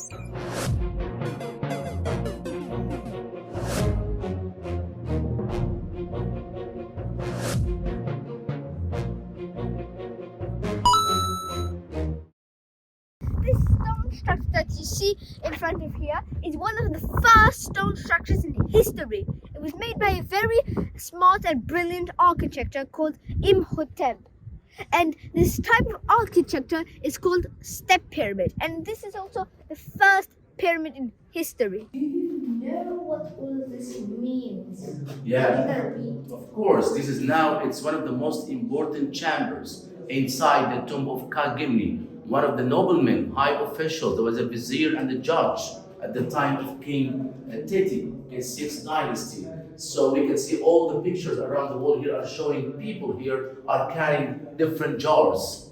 This stone structure that you see in front of here is one of the first stone structures in history. It was made by a very smart and brilliant architecture called Imhotep. And this type of architecture is called step pyramid. And this is also the first pyramid in history. Do you know what all of this means? Yeah, of course. It's one of the most important chambers inside the tomb of Khagimni, one of the noblemen, high officials. There was a vizier and a judge at the time of King Teti in 6th dynasty. So we can see all the pictures around the wall here are showing people here are carrying different jars.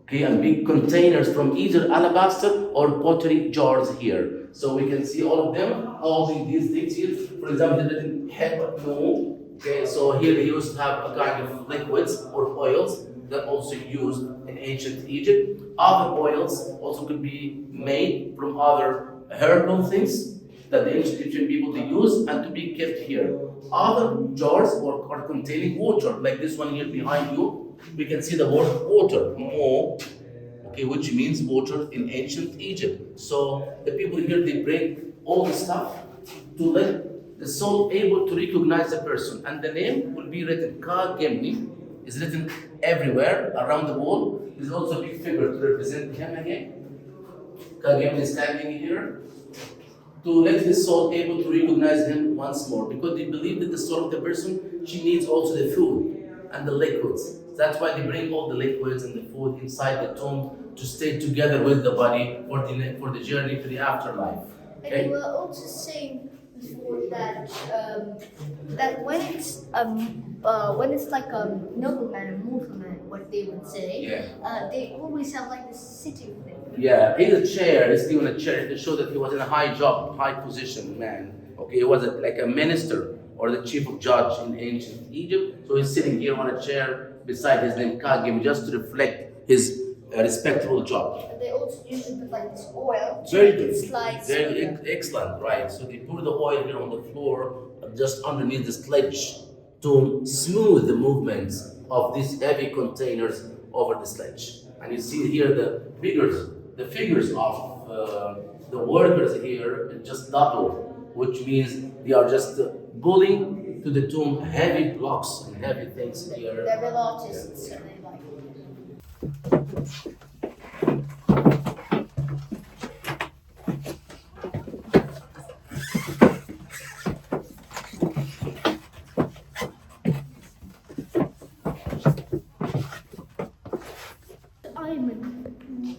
Okay, and big containers from either alabaster or pottery jars here. So we can see all of them holding these things here. For example, the little head no. Okay, so here they used to have a kind of liquids or oils that also used in ancient Egypt. Other oils also could be made from other herbal things that the ancient Egyptian people they use and to be kept here. Other jars are containing water, like this one here behind you. We can see the word water, mo, okay, which means water in ancient Egypt. So the people here they bring all the stuff to let the soul able to recognize the person, and the name will be written. Ka Gemni is written everywhere around the wall. There's also a big figure to represent him again. Ka Gemni is standing here to let his soul able to recognize him once more, because they believe that the soul of the person, she needs also the food and the liquids. That's why they bring all the liquids and the food inside the tomb to stay together with the body for the journey to the afterlife. Okay? And you were also saying before that that when it's like a nobleman, a mortal man, what they would say, they always have like this sitting thing. Yeah, in a chair, he's still in a chair to show that he was in a high job, high position man. Okay, he was like a minister or the chief of judge in ancient Egypt. So he's sitting here on a chair beside his name Kagim, just to reflect his respectable job. And they also used to put like this oil to Very make good. it slide. Very excellent, right? So they pour the oil here on the floor, just underneath the sledge, to smooth the movements of these heavy containers over the sledge. And you see here the figures of the workers here just double, which means they are just pulling to the tomb heavy blocks and heavy things here. They're real artists, so they like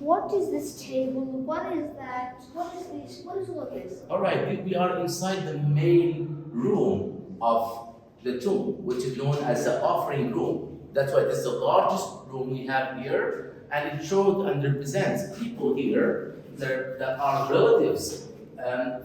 what is this table? What is that? What is this? What is all of this? All right, we are inside the main room of the tomb, which is known as the offering room. That's why this is the largest room we have here, and it shows and represents people here that are relatives,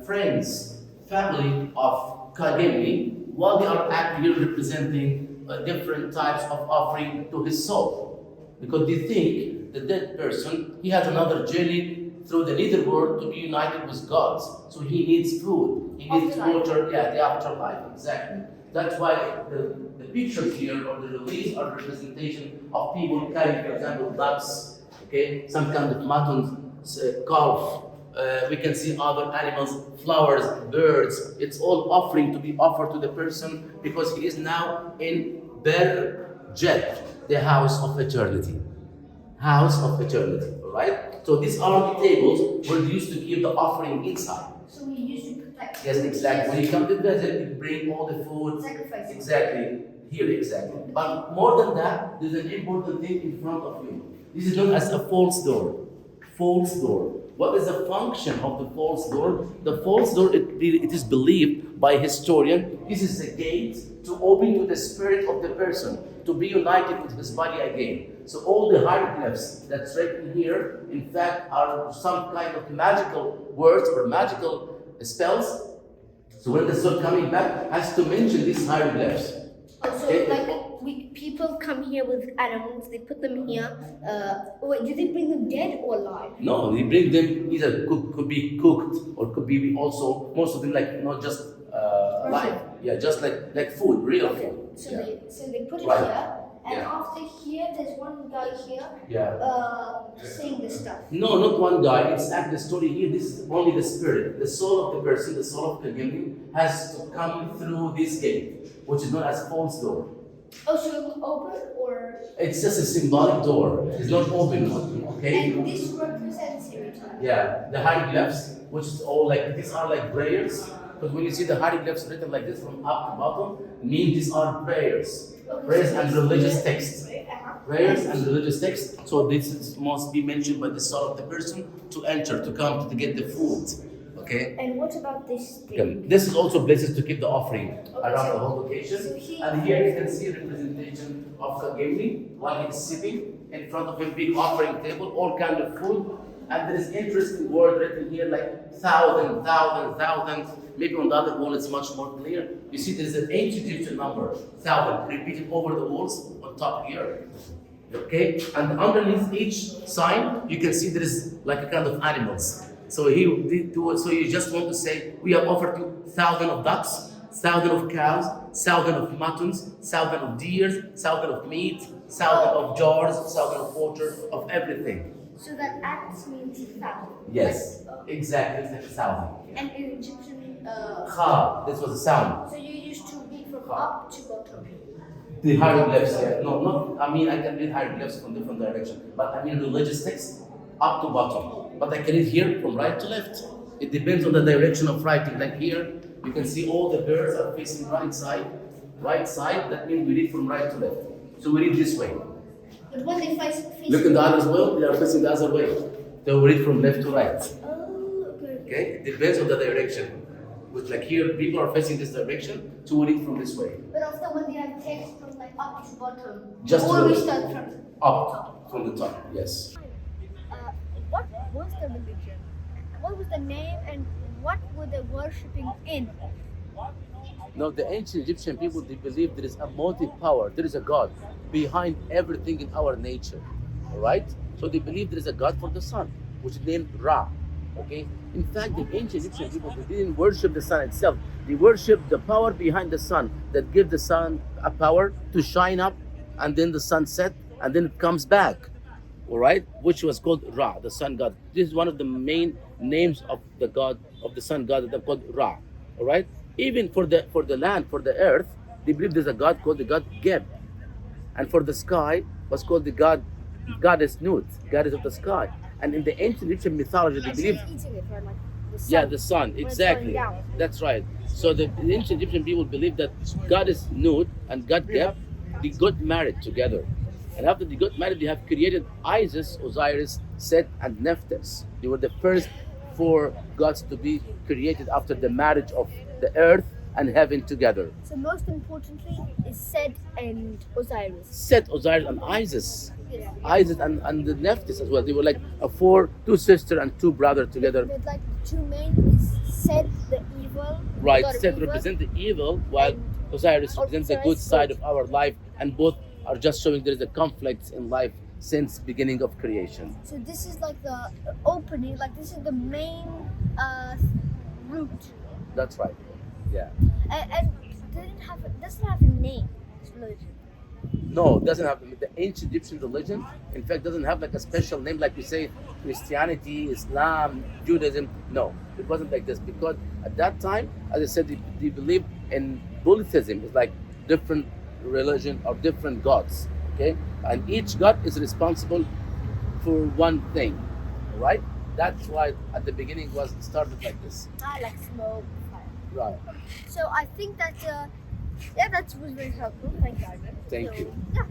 friends, family of Khagimni, while they are actually representing different types of offering to his soul, because they think the dead person, he has another journey through the netherworld to be united with God. So he needs food, he needs water, the afterlife, exactly. That's why the pictures here or the reliefs are representation of people carrying, for example, ducks, okay, some kind of mutton, calf. We can see other animals, flowers, birds. It's all offering to be offered to the person because he is now in Jet, the house of eternity. House of eternity, all right? So these are the tables where they used to keep the offering inside. So we used to protect. Yes, exactly. When you come to the desert, you bring all the food. Sacrifice. Exactly. Here, exactly. But more than that, there's an important thing in front of you. This is known as a false door. False door. What is the function of the false door? The false door, it is believed by historians, this is a gate to open to the spirit of the person, to be united with his body again. So all the hieroglyphs that's written here, in fact, are some kind of magical words or magical spells. So when the soul coming back has to mention these hieroglyphs. So like people come here with animals. They put them here. Wait, do they bring them dead or alive? No, we bring them either could be cooked or could be also most of them like not just live. Yeah, just like food, real food. So Yeah. they put it Right. here, and Yeah. after here, there's one guy here. Yeah. Saying this stuff. No, not one guy. It's at the story here. This is only the spirit, the soul of the person, the soul of the Kagemi has to come through this gate, which is known as false door. Oh, so it will open or? It's just a symbolic door. It's not open, okay? And this represents everything. Yeah, the hieroglyphs, which is all like these are like prayers. Because when you see the hieroglyphs written like this from up to bottom, mean these are prayers, prayers and religious texts. Prayers and religious text. So this must be mentioned by the soul of the person to enter, to come, to get the food. Okay? And what about this thing? Okay. This is also places to keep the offering around the whole location. And here you can see a representation of Kagemi while he's sitting in front of a big offering table, all kind of food. And there is interesting word written here like thousand. Maybe on the other wall it's much more clear. You see there's an ancient Egyptian number, 1,000, repeated over the walls on top here. Okay, and underneath each sign, you can see there is like a kind of animals. So so you just want to say, we have offered you 1,000 of ducks, 1,000 of cows, 1,000 of muttons, 1,000 of deers, 1,000 of meat, 1,000 of jars, 1,000 of water, of everything. So that acts means 1,000. Yes, exactly, it's like 1,000. And in Egyptian, Kha, this was the sound. so you used to read from up to bottom. The hieroglyphs, yeah. No, not, I mean, I can read hieroglyphs from different directions, but I mean religious text, up to bottom. But I can read here from right to left. It depends on the direction of writing. Like here, you can see all the birds are facing right side. Right side, that means we read from right to left. So we read this way. But when they face Look in the other as well, they are facing the other way. They will read from left to right. Oh, okay. Okay? It depends on the direction. Which like here, people are facing this direction, so we read from this way. But after when they have text from like up to bottom, Just or to we the- start from Up from the top, yes. what was the religion? What was the name and what were they worshipping in? Now, the ancient Egyptian people, they believe there is a motive power, there is a God behind everything in our nature, all right? So they believe there is a God for the sun, which is named Ra, okay? In fact, the ancient Egyptian people, they didn't worship the sun itself. They worshiped the power behind the sun that gives the sun a power to shine up, and then the sun set, and then it comes back, all right? Which was called Ra, the sun god. This is one of the main names of the god, of the sun god, that they're called Ra, all right? Even for the land, for the earth, they believe there's a god called the god Geb. And for the sky was called the goddess Nut, goddess of the sky. And in the ancient Egyptian mythology, they believe, Eating it, right? Like the sun. yeah, the sun, it's exactly. going down. That's right. So the ancient Egyptian people believe that goddess Nut and god Geb, they got married together. And after they got married, they have created Isis, Osiris, Set, and Nephthys. They were the first 4 gods to be created after the marriage of the earth and heaven together. So most importantly is Set and Osiris. Set, Osiris, and Isis. Yeah. Isis and the Nephthys as well. They were like two sisters and 2 brothers together. But like the 2 main is Set the evil. Right, god of Set evil, represents the evil, while and Osiris represents the good Osiris side good. of our life, and both are just showing there is a conflict in life since beginning of creation. So this is like the opening, like this is the main root. That's right. Yeah. And doesn't have a name, this religion. No, it doesn't have the ancient Egyptian religion. In fact, doesn't have like a special name like we say Christianity, Islam, Judaism. No, it wasn't like this because at that time, as I said, they believed in polytheism. It's like different religion or different gods. Okay, and each god is responsible for one thing. Right? That's why at the beginning was started like this. Like smoke, fire. Right. So I think that that was very helpful. Thank you, Ivan. Thank So, you. Yeah.